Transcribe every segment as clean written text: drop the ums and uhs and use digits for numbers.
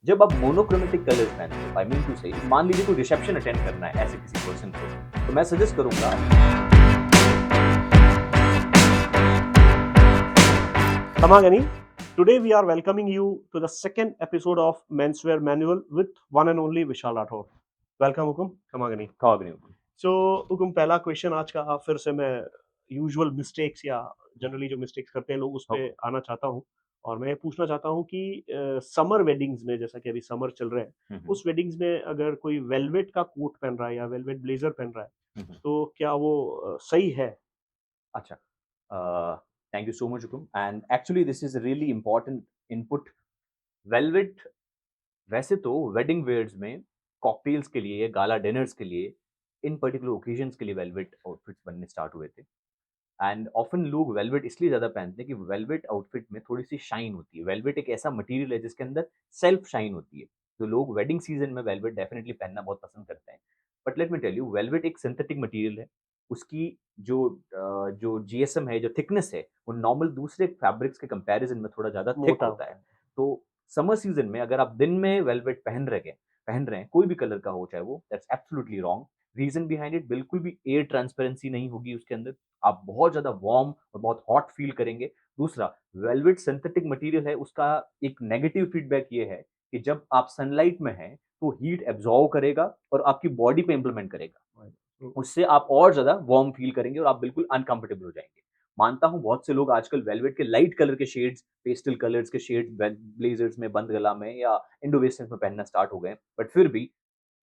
जब आप monochromatic colours पहनते हो, आई मीन टू से, मान लीजिए कोई रिसेप्शन अटेंड करना है ऐसे किसी पर्सन को, तो मैं सजेस्ट करूंगा। Kamagani, today we are welcoming you to the second episode of Menswear Manual with one and only Vishal Rathore. Welcome, Hukum Kamagani. So, Hukum, पहला क्वेश्चन आज का फिर से मैं यूजुअल मिस्टेक्स या जनरली जो मिस्टेक्स करते हैं लोग उस पे आना चाहता हूँ और मैं पूछना चाहता हूँ कि समर वेडिंग्स में, जैसा कि अभी समर चल रहे हैं, उस वेडिंग्स में अगर कोई वेलवेट का कोट पहन रहा है या वेलवेट ब्लेजर पहन रहा है तो क्या वो सही है? अच्छा, thank you so much Hukum, and actually this is really important input. Velvet वैसे तो वेडिंग वेयर्स में कॉकटेल्स के लिए या गाला डिनर्स के लिए इन पर्टिकुलर ओकेजन्स के लिए वेलवेट आउटफिट्स बनने स्टार्ट हुए थे। एंड ऑफन लोग वेलवेट इसलिए ज़्यादा पहनते हैं कि वेलवेट आउटफिट में थोड़ी सी शाइन होती है। वेलवेट एक ऐसा मटेरियल है जिसके अंदर सेल्फ शाइन होती है, तो लोग वेडिंग सीजन में वेलवेट डेफिनेटली पहनना बहुत पसंद करते हैं। But let me tell you, velvet एक सिंथेटिक मटेरियल है। उसकी जो जीएसएम है, जो थिकनेस है, वो नॉर्मल दूसरे फैब्रिक्स के कंपैरिजन में थोड़ा ज़्यादा थिक मोटा होता है। तो समर सीजन में अगर आप दिन में वेलवेट पहन रहे हैं कोई भी कलर का हो चाहे वो, that's absolutely wrong. Reason behind it, बिल्कुल भी एयर ट्रांसपेरेंसी नहीं होगी उसके अंदर। आप बहुत ज़्यादा वार्म और बहुत हॉट फील करेंगे। दूसरा, वेलवेट सिंथेटिक मटेरियल है, उसका एक नेगेटिव फीडबैक ये है कि जब आप सनलाइट में हैं तो हीट एब्जॉर्व करेगा और आपकी बॉडी पे इंप्लीमेंट करेगा। उससे आप और ज़्यादा वार्म फील करेंगे और आप बिल्कुल अनकंफर्टेबल हो जाएंगे। मानता हूँ बहुत से लोग आजकल वेलवेट के लाइट कलर के शेड्स, पेस्टल कलर्स के शेड्स ब्लेजर्स में, बंद गला में या इंडो वेस्टर्न में पहनना स्टार्ट हो गए, बट फिर भी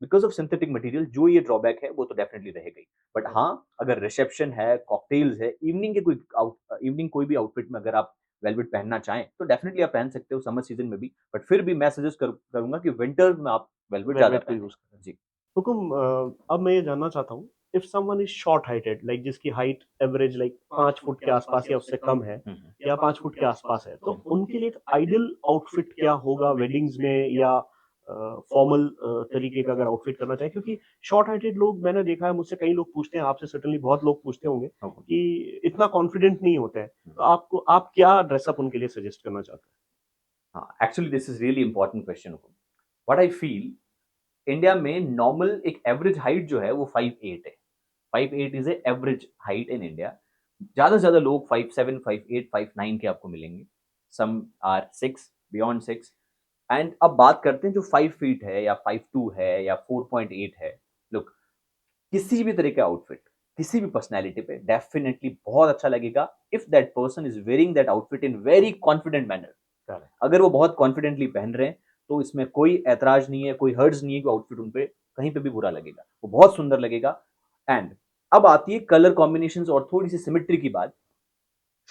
बिकॉज ऑफ सिंथेटिक मटेरियल जो ये ड्रॉबैक है वो तो डेफिनेटली रहेगा ही। बट हाँ, अगर रिसेप्शन है, कॉकटेल्स है, इवनिंग कोई भी आउटफिट में अगर आप वेलवेट पहनना चाहें तो डेफिनेटली आप पहन सकते हो समर सीजन में भी। बट फिर भी मैं सजेस्ट करूंगा कि विंटर्स में आप वेलवेट ज्यादा वेलवेट को पहनें। यूज करें। जी। हुकुम, अब मैं ये जानना चाहता हूँ, if someone is short heighted, like जिसकी हाइट एवरेज लाइक 5 फुट के आसपास या उससे कम है या 5 फुट के आसपास है, तो उनके लिए एक आइडियल आउटफिट क्या होगा वेडिंग्स में या फॉर्मल तरीके का अगर आउटफिट करना चाहे? क्योंकि शॉर्ट हाइटेड लोग मैंने देखा है, मुझसे कई लोग पूछते हैं, आपसे सर्टेनली बहुत लोग पूछते होंगे कि इतना कॉन्फिडेंट नहीं होते हैं, तो आपको आप क्या ड्रेसअप उनके लिए सजेस्ट करना चाहते हैं? हाँ, actually this is really important question. What I feel, India में नॉर्मल एक एवरेज हाइट जो है वो 5'8" है। 5'8" is a average height in India. ज़्यादा से ज़्यादा लोग 5'7", 5'8", 5'9" के आपको मिलेंगे। Some are 6, beyond 6। एंड अब बात करते हैं जो 5 फीट है या 5'2" है या 4.8 है। लुक, किसी भी तरह का आउटफिट किसी भी पर्सनैलिटी पे डेफिनेटली बहुत अच्छा लगेगा if that person is wearing that outfit in very confident manner. अगर वो बहुत कॉन्फिडेंटली पहन रहे हैं तो इसमें कोई ऐतराज नहीं है, कोई हर्ज नहीं है कि आउटफिट उन पे कहीं पे भी बुरा लगेगा, वो बहुत सुंदर लगेगा। एंड अब आती है कलर कॉम्बिनेशंस और थोड़ी सी सिमेट्री की बात।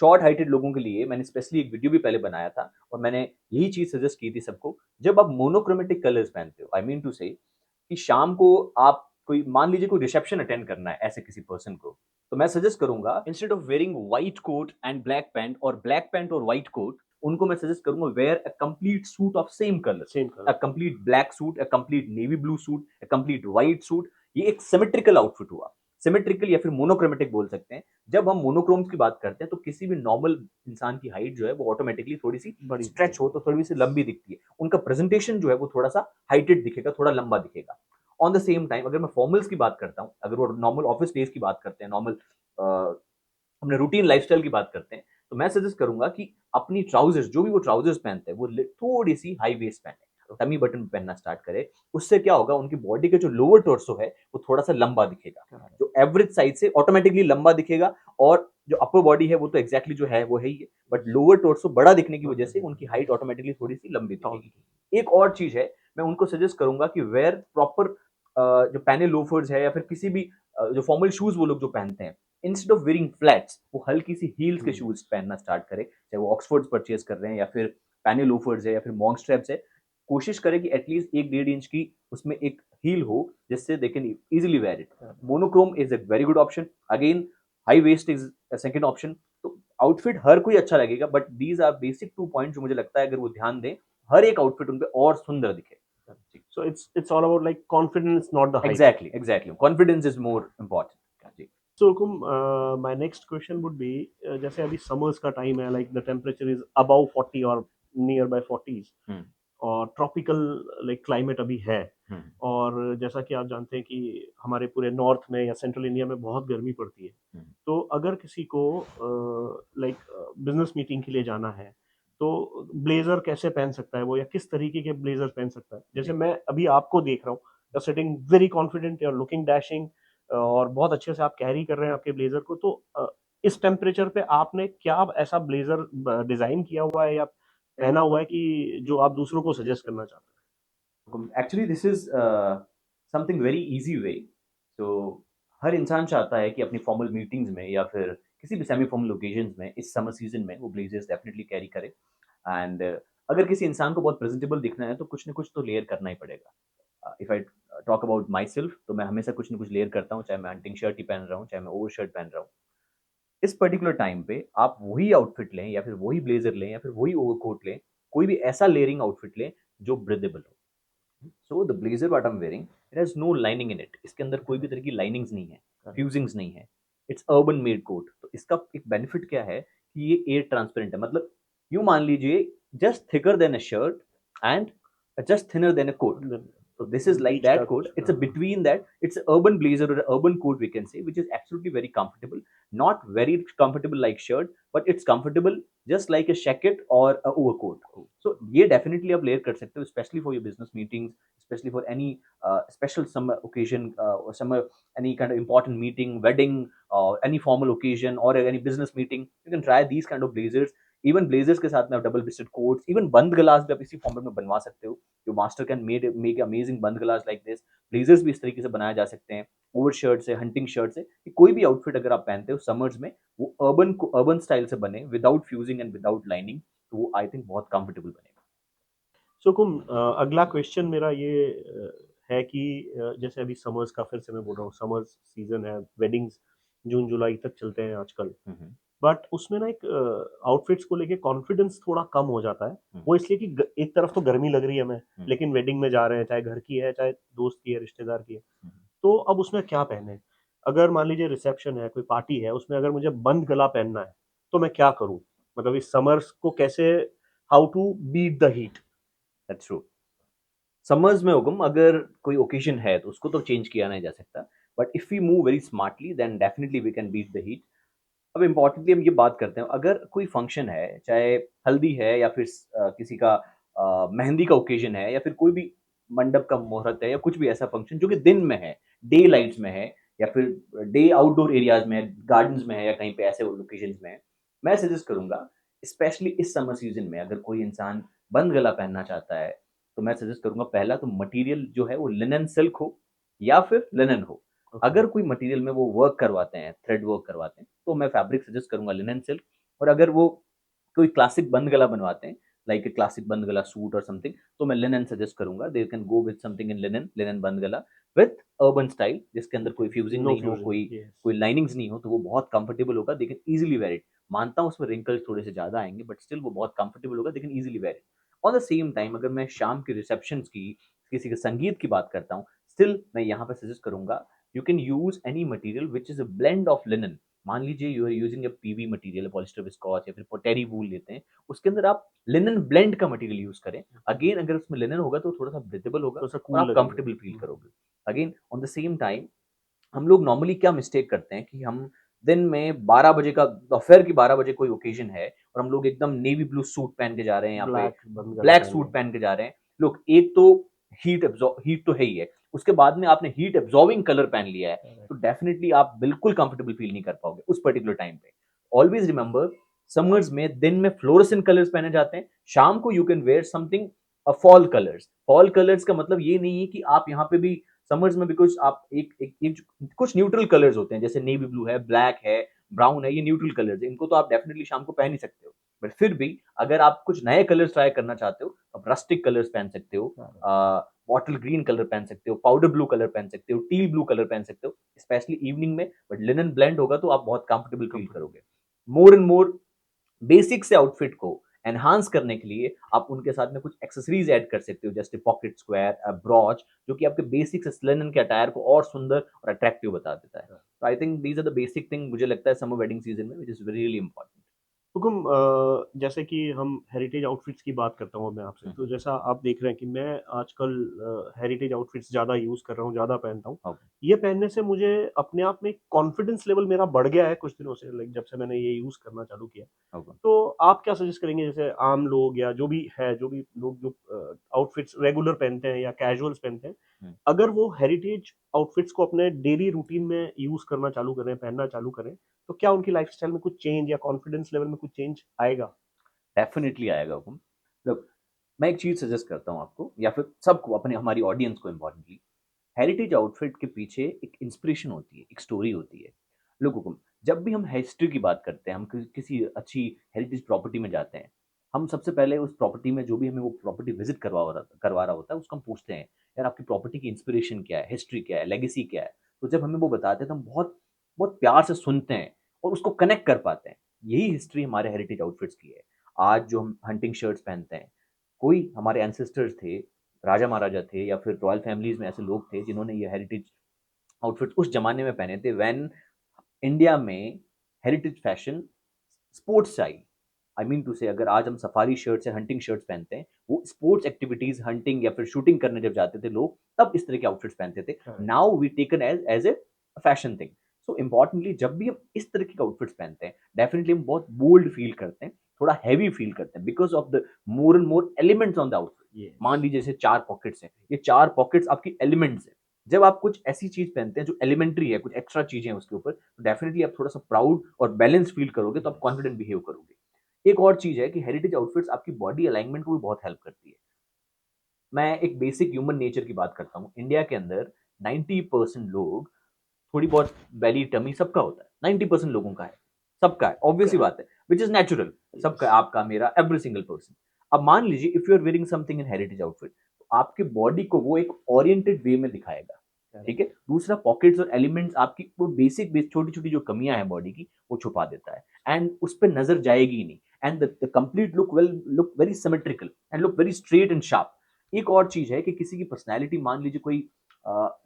शॉर्ट हाइटेड लोगों के लिए मैंने स्पेशली एक वीडियो भी पहले बनाया था और मैंने यही चीज सजेस्ट की थी सबको। जब आप मोनोक्रोमेटिक कलर्स पहनते हो, आई मीन टू से, कि शाम को आप कोई, मान लीजिए कोई रिसेप्शन अटेंड करना है ऐसे किसी पर्सन को, तो मैं सजेस्ट करूंगा instead of wearing white coat and black pant और ब्लैक पैंट और व्हाइट कोट, उनको मैं सजेस्ट करूंगा wear a complete suit of same colour, a complete black suit, a complete navy blue suit, a complete white suit. ये एक symmetrical outfit हुआ। Symmetrical या फिर मोनोक्रोमेटिक बोल सकते हैं। जब हम मोनोक्रोम्स की बात करते हैं तो किसी भी नॉर्मल इंसान की हाइट जो है वो ऑटोमेटिकली थोड़ी सी बड़ी स्ट्रेच हो तो थोड़ी सी लंबी दिखती है। उनका प्रेजेंटेशन जो है वो थोड़ा सा हाइटेड दिखेगा, थोड़ा लंबा दिखेगा। ऑन द सेम टाइम अगर मैं फॉर्मल्स की बात करता हूँ, अगर वो नॉर्मल ऑफिस डेज की बात करते हैं, नॉर्मल अपने रूटीन लाइफस्टाइल की बात करते हैं, तो मैं सजेस्ट करूंगा कि अपनी ट्राउजर्स, जो भी वो ट्राउजर्स पहनते हैं, वो थोड़ी सी हाई वेस्ट पहने, टमी बटन पहनना स्टार्ट करे। उससे क्या होगा, उनकी बॉडी का जो लोअर टॉर्सो है वो थोड़ा सा लंबा दिखेगा, जो एवरेज साइज से ऑटोमेटिकली लंबा दिखेगा। और जो अपर बॉडी है वो तो एग्जैक्टली जो है वो है ही है, बट लोअर टॉर्सो बड़ा दिखने की वजह से उनकी हाइट ऑटोमेटिकली थोड़ी सी लंबी दिखेगी। एक और चीज है, मैं उनको सजेस्ट करूंगा कि वेयर प्रॉपर जो पैने लोफर्स है या फिर किसी भी जो फॉर्मल शूज वो लोग जो पहनते हैं, इंस्टेड ऑफ वेयरिंग फ्लैट्स, वो हल्की सी हील्स के शूज पहनना स्टार्ट करें। चाहे वो ऑक्सफोर्ड्स परचेज कर रहे हैं या फिर पैने लोफर्स है या फिर मॉन्क स्ट्रैप्स है, कोशिश करें कि एटलीस्ट 1-1.5 इंच की उसमें एक हील हो जिससे they can easily wear it. Monochrome is a very good option. Again, high waist is a second option. तो आउटफिट हर कोई अच्छा लगेगा, but these are basic 2 point जो मुझे लगता है अगर वो ध्यान दें, हर एक आउटफिट उन पे और सुंदर दिखे। So it's all about like confidence, not the height. Exactly confidence is more important. So Hukum, my next question would be, जैसे अभी summers का time है, like the temperature is above 40 or nearby 40s, और tropical like climate अभी है, हम्म, और जैसा कि आप जानते हैं कि हमारे पूरे नॉर्थ में या सेंट्रल इंडिया में बहुत गर्मी पड़ती है। हम्म, तो अगर किसी को लाइक बिजनेस मीटिंग के लिए जाना है, तो ब्लेजर कैसे पहन सकता है वो, या किस तरीके के ब्लेजर पहन सकता है? जैसे जी। मैं अभी आपको देख रहा हूँ, you are sitting very confident, you are looking dashing, और बहुत अच्छे से आप कैरी कर रहे हैं आपके ब्लेजर को। तो इस टेम्परेचर पे आपने क्या ऐसा ब्लेजर डिजाइन किया हुआ है या पहना हुआ है कि जो आप दूसरों को सजेस्ट करना चाहते actually this is something very easy way. तो हर इंसान चाहता है कि अपनी फॉर्मल मीटिंग्स में या फिर किसी भी सेमी फॉर्मल ओकेजन्स में इस समर सीजन में वो ब्लेजर्स डेफिनेटली कैरी करे। एंड अगर किसी इंसान को बहुत प्रेजेंटेबल दिखना है तो कुछ ना कुछ तो लेयर करना ही पड़ेगा। If I talk about my self, तो मैं हमेशा कुछ ना कुछ लेयर करता हूँ, चाहे मैं हंटिंग शर्ट ही पहन रहा हूँ, चाहे मैं ओवर शर्ट पहन रहा हूँ। इस पर्टिकुलर टाइम पे आप वही आउटफिट लें या फिर वही ब्लेजर लें या फिर वही ओवरकोट लें, कोई भी ऐसा लेयरिंग आउटफिट लें जो ब्रीदेबल हो। So the blazer what I am wearing, it has no lining in it. इसके अंदर कोई भी तरह की लाइनिंग्स नहीं है, हैं? फ्यूजिंग्स नहीं है। It's urban made coat. तो इसका एक बेनिफिट क्या है कि ये एयर ट्रांसपेरेंट है। मतलब यूं मान लीजिए, just thicker than a shirt and just thinner than a coat. So this is like बीच का that कुछ, coat. It's a between that. It's an urban blazer or an urban coat we can say, which is absolutely very comfortable. Not very comfortable like shirt, but it's comfortable just like a jacket or a overcoat. So ये definitely आप layer कर सकते हो, especially for your business meetings, especially for any special summer occasion, or summer any kind of important meeting, wedding, any formal occasion or any business meeting. You can try these kind of blazers. Even blazers के साथ में आप double rested quotes, even बंद गलास भी आप इसी format में बनवा सकते हो। Your master can make amazing बंद गलास लाइक दिस। ब्लेजर्स भी इस तरीके से बनाए जा सकते हैं, ओवर शर्ट से, हंटिंग शर्ट से। कोई भी आउटफिट अगर आप पहनते हो समर्स में, वो अर्बन स्टाइल से बने, without fusing and without lining, तो वो आई थिंक बहुत कंफर्टेबल बनेगा। सो कुम, अगला क्वेश्चन मेरा ये है कि जैसे अभी समर्स का फिर से मैं बोल रहा हूँ, समर्स सीजन है, वेडिंग्स जून जुलाई तक चलते हैं आजकल, हम्म, बट उसमें ना एक आउटफिट्स को लेके कॉन्फिडेंस थोड़ा कम हो जाता है। हम्म, वो इसलिए कि एक तरफ तो गर्मी लग रही है हमें, हम्म, लेकिन वेडिंग में जा रहे हैं, चाहे घर की है चाहे दोस्त की है रिश्तेदार की है, हम्म। तो अब उसमें क्या पहने? अगर मान लीजिए रिसेप्शन है, कोई पार्टी है, उसमें अगर मुझे बंद गला पहनना है, तो मैं क्या करूं? मतलब इस समर्स को कैसे, how to beat the heat? That's true. Summers में हुक्म, अगर कोई ओकेजन है तो उसको तो चेंज किया नहीं जा सकता, but if we move very smartly then definitely we can beat the heat. अब इम्पोर्टेंटली हम ये बात करते हैं, अगर कोई फंक्शन है, चाहे हल्दी है या फिर किसी का मेहंदी का ओकेजन है या फिर कोई भी मंडप का मुहूर्त है या कुछ भी ऐसा फंक्शन जो कि दिन में है, डे लाइट्स में है, या फिर डे आउटडोर एरियाज में है, गार्डन्स में है या कहीं पे ऐसे लोकेशंस में है, मैं सजेस्ट करूंगा, स्पेशली इस समर सीजन में अगर कोई इंसान बंद गला पहनना चाहता है, तो मैं सजेस्ट करूंगा पहला तो मटेरियल जो है वो लिनन सिल्क हो या फिर लिनन हो। ओके। अगर कोई मटेरियल में वो वर्क करवाते हैं, थ्रेड वर्क करवाते हैं, तो मैं फैब्रिक सजेस्ट करूंगा लिनन सिल्क। और अगर वो कोई क्लासिक बंद गला बनवाते हैं, लाइक ए क्लासिक बंद गला सूट और समथिंग, तो मैं लिनन सजेस्ट करूंगा। They can go with something in linen, linen बंद गला विथ अर्बन स्टाइल, जिसके अंदर कोई फ्यूजिंग नो नहीं हो, फ्यूजन, कोई यस। कोई लाइनिंग्स नहीं हो, तो वो बहुत कंफर्टेबल होगा। They can easily wear it. मानता हूँ उसमें रिंकल्स थोड़े से ज्यादा आएंगे, बट स्टिल वो बहुत कंफर्टेबल होगा, they can easily wear it. On the same time अगर मैं शाम के रिसेप्शन की, किसी के संगीत की बात करता हूँ, स्टिल मैं यहाँ पे सजेस्ट करूंगा, you can use any material which is a blend of linen. मान लीजिए you are using a PV material, polyester viscose या फिर टेरी वूल लेते हैं, उसके अंदर आप लिनन ब्लेंड का मटेरियल यूज करें। अगेन अगर उसमें लिनन होगा तो थोड़ा सा ब्रीथेबल होगा थोड़ा सा और कूल आप लगेगा। कंफर्टेबल फील करोगे। Again on the same time, हम लोग नॉर्मली क्या मिस्टेक करते हैं कि हम दिन में 12 बजे का, दोपहर की 12 बजे कोई ओकेजन है और हम लोग एकदम नेवी ब्लू सूट पहन के जा रहे हैं, यहाँ पे ब्लैक बंद गला ब्लैक पहन सूट लिया। पहन के जा रहे हैं। लोग एक तो हीट तो है ही है, उसके बाद में आपने हीट एब्जॉर्बिंग कलर पहन लिया है, तो डेफिनेटली आप बिल्कुल कंफर्टेबल फील नहीं कर पाओगे उस पर्टिकुलर टाइम पे। ऑलवेज रिमेंबर, समर्स में दिन में फ्लोरेसेंट कलर्स पहने जाते हैं, शाम को you can wear something fall colours. Fall colours का मतलब ये नहीं है कि आप यहाँ पे भी समर्स में, बिकॉज आप एक कुछ न्यूट्रल कलर्स होते हैं, जैसे नेवी ब्लू है, ब्लैक है, ब्राउन है, ये न्यूट्रल कलर्स है, इनको तो आप डेफिनेटली शाम को पहन ही सकते हो। बट फिर भी अगर आप कुछ नए कलर्स ट्राई करना चाहते हो, आप रस्टिक कलर्स पहन सकते हो, बॉटल ग्रीन कलर पहन सकते हो, पाउडर ब्लू कलर पहन सकते हो, टील ब्लू कलर पहन सकते हो, स्पेशली इवनिंग में। बट लिनन ब्लेंड होगा तो आप बहुत कंफर्टेबल फील कंफर्टेबल। करोगे। मोर एंड मोर बेसिक से आउटफिट को एनहांस करने के लिए आप उनके साथ में कुछ एक्सेसरीज ऐड कर सकते हो, जैसे पॉकेट स्क्वायर, ब्रॉच, जो कि आपके बेसिक से लिनन के अटायर को और सुंदर और अट्रैक्टिव बता देता है। तो I think these are the basic thing, मुझे लगता है समर वेडिंग सीजन में, विच इज रियली इंपॉर्टेंट। हुकुम, जैसे कि हम हेरिटेज आउटफिट्स की बात करता हूँ मैं आपसे, तो जैसा आप देख रहे हैं कि मैं आजकल हेरिटेज आउटफिट्स ज़्यादा यूज़ कर रहा हूँ, ज़्यादा पहनता हूँ। ओके, ये पहनने से मुझे अपने आप में कॉन्फिडेंस लेवल मेरा बढ़ गया है कुछ दिनों से, लाइक जब से मैंने ये यूज़ करना चालू किया। ओके। तो आप क्या सजेस्ट करेंगे, जैसे आम लोग या जो भी है, जो भी लोग जो आउटफिट्स रेगुलर पहनते हैं या कैजुअल्स पहनते हैं, हुँ। अगर वो हेरिटेज आउटफिट्स को अपने डेली रूटीन में यूज़ करना चालू करें, पहनना चालू करें, तो क्या उनकी लाइफ़स्टाइल में कुछ चेंज या कॉन्फिडेंस लेवल में कुछ चेंज आएगा? डेफ़िनिटली आएगा हुक्म। लुक, मैं एक चीज़ सजेस्ट करता हूँ आपको या फिर सबको अपने हमारी ऑडियंस को इम्पोर्टेंटली, हेरिटेज आउटफिट के पीछे एक इंस्पिरेशन होती है, एक स्टोरी होती है। लुक हुकुम, जब भी हम हिस्ट्री की बात करते हैं, हम किसी अच्छी हेरिटेज प्रॉपर्टी में जाते हैं, हम सबसे पहले उस प्रॉपर्टी में जो भी हमें वो प्रॉपर्टी विज़िट करवा रहा होता है, उसको हम पूछते हैं, यार आपकी प्रॉपर्टी की इंस्पिरेशन क्या है, हिस्ट्री क्या है, लेगेसी क्या है? तो जब हमें वो बताते हैं तो हम बहुत बहुत प्यार से सुनते हैं और उसको कनेक्ट कर पाते हैं। यही हिस्ट्री हमारे हेरिटेज आउटफिट्स की है। आज जो हम हंटिंग शर्ट्स पहनते हैं, कोई हमारे एंसेस्टर्स थे, राजा-महाराजा थे या फिर रॉयल फैमिलीज़ में ऐसे लोग थे जिन्होंने ये हेरिटेज आउटफिट उस ज़माने में पहने थे व्हेन इंडिया में हेरिटेज फैशन स्पोर्ट्स से आई। आई मीन टू से अगर आज हम सफारी शर्ट्स या हंटिंग शर्ट्स पहनते हैं, वो स्पोर्ट्स एक्टिविटीज़ हंटिंग या फिर शूटिंग करने जब जाते थे लोग, तब इस तरह के आउटफिट्स पहनते थे। Correct. Now we taken as a fashion thing. So importantly जब भी हम इस तरह के आउटफिट्स पहनते हैं, डेफिनिटली हम बहुत बोल्ड फील करते हैं, थोड़ा हेवी फील करते हैं because of the more and more elements on the outfit. मान यस। लीजिए जैसे 4 पॉकेट्स हैं, ये 4 पॉकेट्स आपकी एलिमेंट्स हैं। जब आप कुछ ऐसी चीज़ पहनते हैं जो एलिमेंट्री है, कुछ एक्स्ट्रा चीज़ें हैं उसके ऊपर, तो डेफिनिटली आप थोड़ा-सा प्राउड और बैलेंस फील करोगे, तो आप कॉन्फिडेंट बिहेव करोगे। एक और चीज़ है कि हेरिटेज आउटफिट्स आपकी बॉडी अलाइनमेंट को भी बहुत हेल्प करती है। मैं एक बेसिक ह्यूमन नेचर की बात करता हूँ। इंडिया के अंदर 90% लोग थोड़ी बहुत बेली टमी सबका होता है। 90% लोगों का है, सबका है, ऑब्वियस सी बात है, व्हिच इज़ नेचुरल। सबका है, यस। आपका, मेरा, एवरी सिंगल पर्सन। अब मान लीजिए if you are wearing something in heritage outfit, तो आपकी बॉडी को वो एक ओरिएंटेड वे में दिखाएगा, ठीक करेक्ट। है? दूसरा पॉकेट्स और एलिमेंट्स आपकी वो बेसिक छोटी-छोटी जो कमियाँ हैं बॉडी की, वो छुपा देता है एंड उस पे नज़र जाएगी ही नहीं and the complete look very symmetrical and look very straight and sharp. एक और चीज़ है कि किसी की पर्सनैलिटी मान लीजिए कोई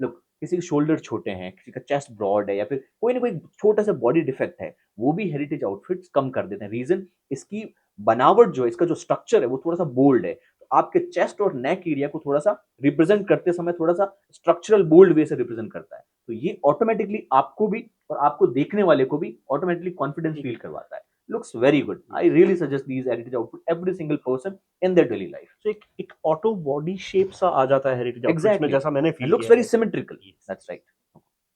लुक किसी के शोल्डर छोटे हैं, किसी का चेस्ट ब्रॉड है या फिर कोई ना कोई छोटा-सा बॉडी डिफेक्ट है, वो भी हेरिटेज आउटफिट्स कम कर देते हैं। रीज़न इसकी बनावट जो है, इसका जो स्ट्रक्चर है वो थोड़ा-सा बोल्ड है। तो आपके चेस्ट और नेक एरिया को थोड़ा-सा रिप्रेज़ेंट करते समय थोड़ा-सा स्ट्रक्चरल बोल्ड वे से रिप्रेज़ेंट करता है। तो ये ऑटोमैटिकली आपको भी और आपको देखने वाले को भी ऑटोमैटिकली कॉन्फिडेंस एक फील करवाता है। Looks very good. I yes. Really suggest these heritage outfit every single person in their daily life. तो एक एक ऑटो बॉडी शेप सा आ जाता है हेरिटेज आउटफिट्स में, एग्ज़ैक्टली जैसा मैंने एंड फ़ील लुक्स किया वेरी है। सिमेट्रिकल। यस। That's right.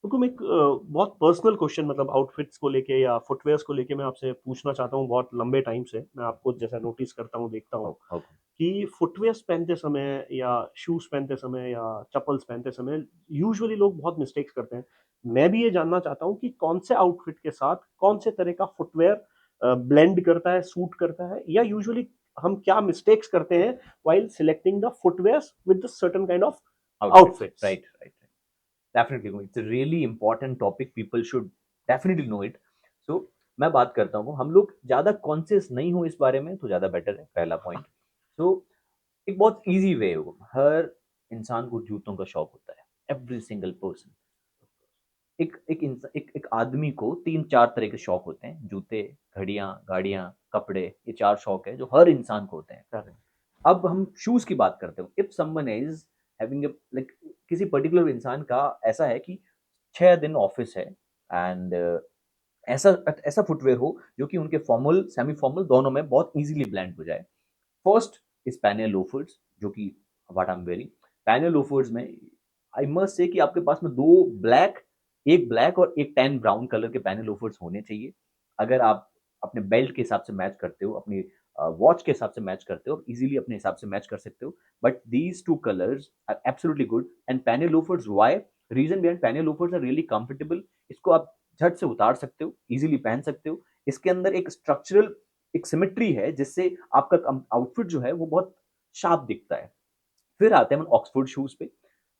तो तुम एक बहुत पर्सनल क्वेश्चन, मतलब आउटफिट्स को लेके या फुटवियर्स को लेके मैं आपसे पूछना चाहता हूँ बहुत लंबे टाइम से। मैं आपको जैसा नोटिस करता हूँ, देखता हूँ ओके। कि फुटवियर्स पहनते समय या शूज़ पहनते समय या चप्पल्स पहनते समय यूजुअली लोग बहुत मिस्टेक्स करते हैं। मैं भी ये जानना चाहता हूँ कि कौन से आउटफिट के साथ कौन से तरह का फुटवियर ब्लेंड करता है, सूट करता है, या यूजुअली हम क्या मिस्टेक्स करते हैं while selecting the footwears with the certain kind of Outfits. Outfits? Right, right, right. Definitely, it's a really important topic. People should definitely know it. So, मैं बात करता हूँ, हम लोग ज़्यादा कॉन्शियस नहीं हो इस बारे में तो ज़्यादा बेटर है, पहला पॉइंट। सो एक बहुत ईज़ी वे है वो, हर इंसान को जूतों का शौक होता है, एवरी सिंगल पर्सन। एक आदमी को 3-4 तरह के शौक होते हैं, जूते, घड़ियाँ, गाड़ियाँ, कपड़े, ये 4 शौक हैं जो हर इंसान को होते हैं। करेक्ट। अब हम शूज़ की बात करते हो, if someone is having a like किसी पर्टिकुलर इंसान का ऐसा है कि 6 दिन ऑफ़िस है एंड ऐसा ऐसा फुटवियर हो जो कि उनके फॉर्मल, सेमी फॉर्मल दोनों में बहुत ईज़िली ब्लेंड हो जाए। फर्स्ट इज़ पैने लोफर्स जो कि व्हाट आई एम वेयरिंग। पैने लोफर्स में आई मस्ट से कि आपके पास में 2 ब्लैक, एक ब्लैक और एक टैन ब्राउन कलर के पैने लोफर्स होने चाहिए। अगर आप अपने बेल्ट के हिसाब से मैच करते हो, अपनी वॉच के हिसाब से मैच करते हो, ईज़िली अपने हिसाब से मैच कर सकते हो। But these 2 colours are absolutely good and penny loafers why? Reason behind penny loafers are really comfortable. इसको आप झट से उतार सकते हो, ईज़िली पहन सकते हो। इसके अंदर एक स्ट्रक्चरल एक सिमेट्री है जिससे आपका आउटफिट जो है वो बहुत शार्प दिखता है। फिर आते हैं हम ऑक्सफोर्ड शूज़ पे।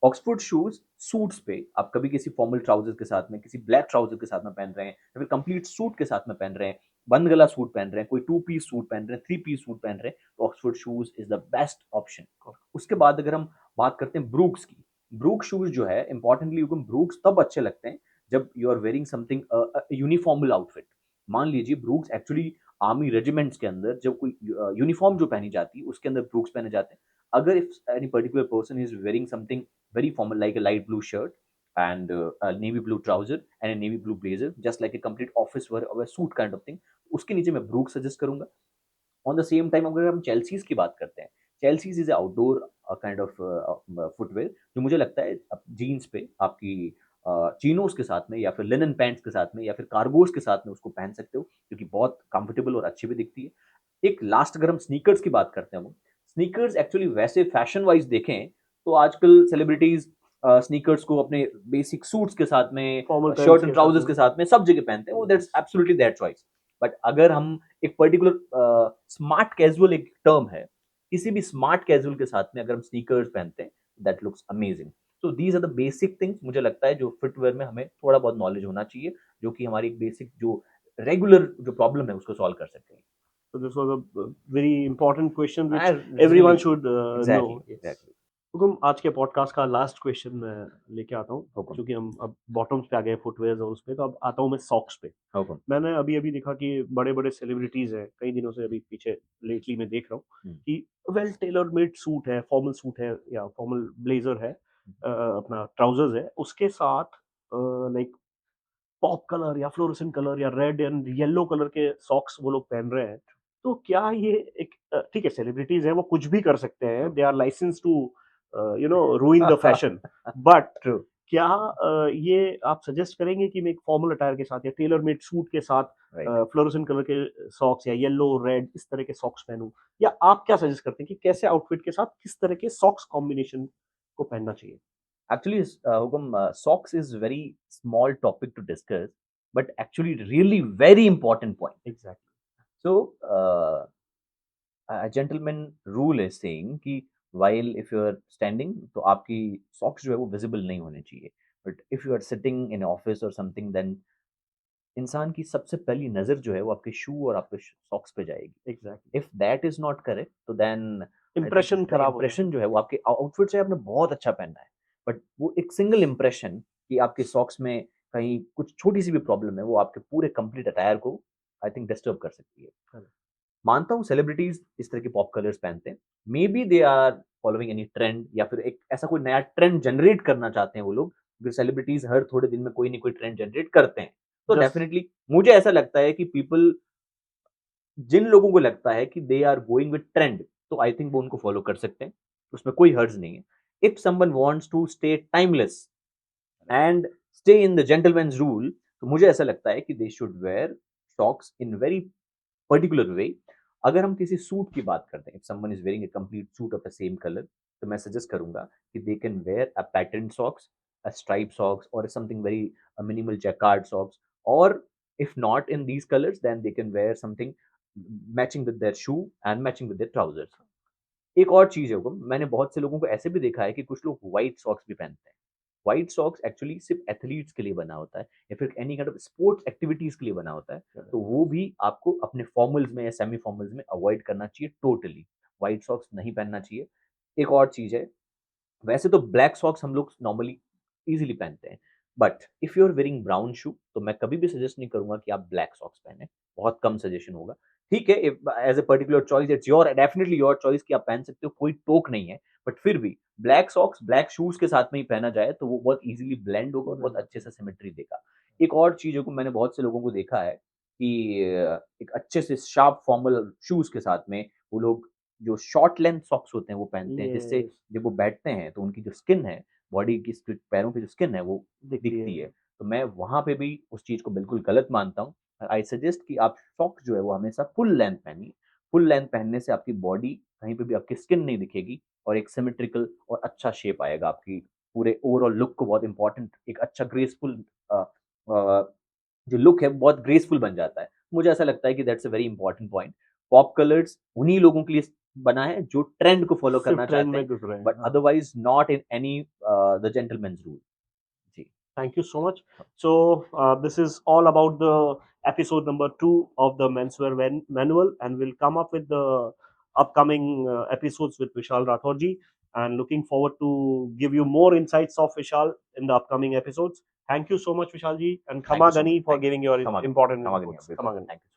ऑक्सफोर्ड शूज़ सूट्स पे आप कभी किसी फॉर्मल ट्राउज़र के साथ में, किसी ब्लैक ट्राउज़र के साथ में पहन रहे हैं या फिर कंप्लीट सूट के साथ में पहन रहे हैं, बंद गला सूट पहन रहे हैं, कोई 2 पीस सूट पहन रहे हैं, 3 पीस सूट पहन रहे हैं, तो Oxford shoes is the best option. उसके बाद अगर हम बात करते हैं ब्रूक्स की, ब्रूक शूज़ जो है इम्पोर्टेंटली ब्रूक्स तब अच्छे लगते हैं जब you are wearing something uniformal outfit. मान लीजिए ब्रूक्स एक्चुअली आर्मी रेजिमेंट्स के अंदर जब कोई यूनिफॉर्म जो पहनी जाती है उसके अंदर ब्रूक्स पहने जाते हैं. अगर if any particular person is wearing something very formal like a light blue shirt and a navy blue trouser and a navy blue blazer just like a complete office wear or a suit kind of thing, उसके नीचे मैं Brooke suggest करूंगा. On the same time अगर हम Chelsea's की बात करते हैं, Chelsea's is outdoor kind of footwear जो मुझे लगता है जीन्स पे आपकी चीनोस के साथ में या फिर लिनन पैंट्स के साथ में या फिर कार्गोस के साथ में उसको पहन सकते हो, क्योंकि बहुत कंफर्टेबल और अच्छी भी दिखती है. एक लास्ट अगर हम स्नीकर्स की बात करते हैं, स्नीकर्स एक्चुअली वैसे फैशन वाइज देखें तो आजकल सेलिब्रिटीज स्नीकर्स को अपने बेसिक सूट्स के साथ में, Formal pants शर्ट के एंड साथ ट्राउजर्स में। के साथ में सब जगह पहनते हैं. वो that's absolutely their choice. But अगर हम एक पर्टिकुलर स्मार्ट कैजुअल एक टर्म है, किसी भी स्मार्ट कैजुअल के साथ में अगर हम स्नीकर्स पहनते हैं, that looks amazing. So these are the basic things मुझे लगता है जो फुटवेयर में हमें थोड़ा बहुत नॉलेज होना चाहिए, जो कि हमारी बेसिक जो रेगुलर जो प्रॉब्लम है उसको सॉल्व कर सकते हैं. So this was a very important question which Reasonably. everyone should Exactly, know. exactly. हुकुम, आज के पॉडकास्ट का लास्ट क्वेश्चन मैं लेके आता हूँ, हुकुम. क्योंकि हम अब बॉटम्स पे आ गए, फुटवेयर और उस पे, तो अब आता हूँ मैं सॉक्स पे. हुकुम. मैंने अभी अभी देखा कि बड़े बड़े सेलिब्रिटीज हैं, कई दिनों से, अभी पीछे लेटली मैं देख रहा हूँ कि वेल टेलर मेड सूट है, फॉर्मल सूट है या फॉर्मल ब्लेजर है, अपना ट्राउजर्स है, उसके साथ लाइक पॉप कलर या फ्लोरोसेंट कलर या रेड एंड येलो कलर के सॉक्स वो लोग पहन रहे हैं. तो क्या ये एक ठीक है, सेलिब्रिटीज हैं, वो कुछ भी कर सकते हैं, they are licence to ruin the fashion, but True. क्या ये आप सजेस्ट करेंगे कि मैं एक फॉर्मल अटायर के साथ या टेलर मेड सूट के साथ Right. फ्लोरोसेंट कलर के सॉक्स या येलो रेड इस तरह के सॉक्स पहनूं, या आप क्या सजेस्ट करते हैं कि कैसे आउटफिट के साथ किस तरह के सॉक्स कॉम्बिनेशन को पहनना चाहिए? Actually, Hugam, socks is very small topic to discuss, but actually really very important point. Exactly. So, a gentleman rule is saying कि while if you are standing तो आपकी socks जो है वो visible नहीं होने चाहिए. But if you are sitting in office or something, then इंसान की सबसे पहली नज़र जो है वो आपके शू और आपके सॉक्स पे जाएगी. Exactly. If that is not correct तो देन इंप्रेशन खराब हो इंप्रेशन जो है वो आपके आउटफिट से आपने बहुत अच्छा पहना है, बट वो एक सिंगल इंप्रेशन कि आपके सॉक्स में कहीं कुछ छोटी सी भी प्रॉब्लम है वो आपके पूरे कंप्लीट अटायर को आई थिंक डिस्टर्ब कर सकती है. Correct. मानता हूँ सेलिब्रिटीज इस तरह के पॉप कलर्स पहनते हैं, maybe they are following any trend या फिर एक ऐसा कोई नया ट्रेंड जनरेट करना चाहते हैं वो लोग, क्योंकि सेलिब्रिटीज हर थोड़े दिन में कोई ना कोई ट्रेंड जनरेट करते हैं. तो Just- डेफिनेटली मुझे ऐसा लगता है कि पीपल, जिन लोगों को लगता है कि they are going with trend, तो आई थिंक वो उनको फॉलो कर सकते हैं, उसमें कोई हर्ज नहीं है. If someone wants to stay timeless and stay in the gentleman's rule, तो मुझे ऐसा लगता है कि they should wear socks in very particular way. अगर हम किसी सूट की बात करते हैं, if someone is wearing a complete suit of the same colour, तो मैं सजेस्ट करूंगा कि they can wear a pattern socks, a stripe socks और something very minimal jacquard socks. और if not in these colors, then they can wear something matching with their shoe and matching with their trousers. एक और चीज है हुक्म, मैंने बहुत से लोगों को ऐसे भी देखा है कि कुछ लोग व्हाइट सॉक्स भी पहनते हैं. व्हाइट सॉक्स एक्चुअली सिर्फ एथलीट्स के लिए बना होता है या फिर any kind of sports activities के लिए बना होता है, तो वो भी आपको अपने फॉर्मल्स में या सेमी फॉर्मल्स में अवॉइड करना चाहिए. टोटली व्हाइट सॉक्स नहीं पहनना चाहिए. एक और चीज है, वैसे तो ब्लैक सॉक्स हम लोग नॉर्मली इजीली पहनते हैं, but if you are wearing brown shoe तो मैं कभी भी सजेस्ट नहीं करूंगा कि आप ब्लैक सॉक्स पहने. बहुत कम सजेशन होगा. ठीक है, as a particular choice, it's your definitely your choice कि आप पहन सकते हो, कोई टोक नहीं है, बट फिर भी ब्लैक सॉक्स ब्लैक शूज के साथ में ही पहना जाए तो वो बहुत इजीली ब्लेंड होगा और बहुत अच्छे से सिमेट्री देगा. एक और चीज को मैंने बहुत से लोगों को देखा है कि एक अच्छे से शार्प फॉर्मल शूज के साथ में वो लोग जो शॉर्ट लेंथ सॉक्स होते हैं वो पहनते हैं, जिससे Yes. जब वो बैठते हैं तो उनकी जो स्किन है, बॉडी की पैरों की जो स्किन है वो दिखती है. तो मैं वहाँ पे भी उस चीज़ को बिल्कुल गलत मानता हूँ. आई सजेस्ट कि आप सॉक्स जो है वो हमेशा फुल लेंथ पहनिए. फुल लेंथ पहनने से आपकी बॉडी कहीं पे भी आपकी स्किन नहीं दिखेगी और एक सिमेट्रिकल और अच्छा शेप आएगा. आपकी पूरे ओवरऑल लुक को बहुत इंपॉर्टेंट एक अच्छा ग्रेसफुल जो लुक है बहुत ग्रेसफुल बन जाता है. मुझे ऐसा लगता है कि that's a very important point. Pop colours उन्हीं लोगों के लिए बना है जो ट्रेंड को फॉलो सिर्फ करना ट्रेंड चाहते में हैं, घुस रहे हैं. But otherwise not in any the gentleman's rule. जी. Thank you so much. So this is all about the episode number 2 of the menswear manual, and we'll come up with the upcoming episodes with Vishal Rathore ji, and looking forward to give you more insights of Vishal in the upcoming episodes. Thank you so much, Vishal ji, and Thank you Khama so Gani much. for Thank you. giving your Khama Gani. important Khama Gani, inputs. Abhi. Khama Gani. Thank you.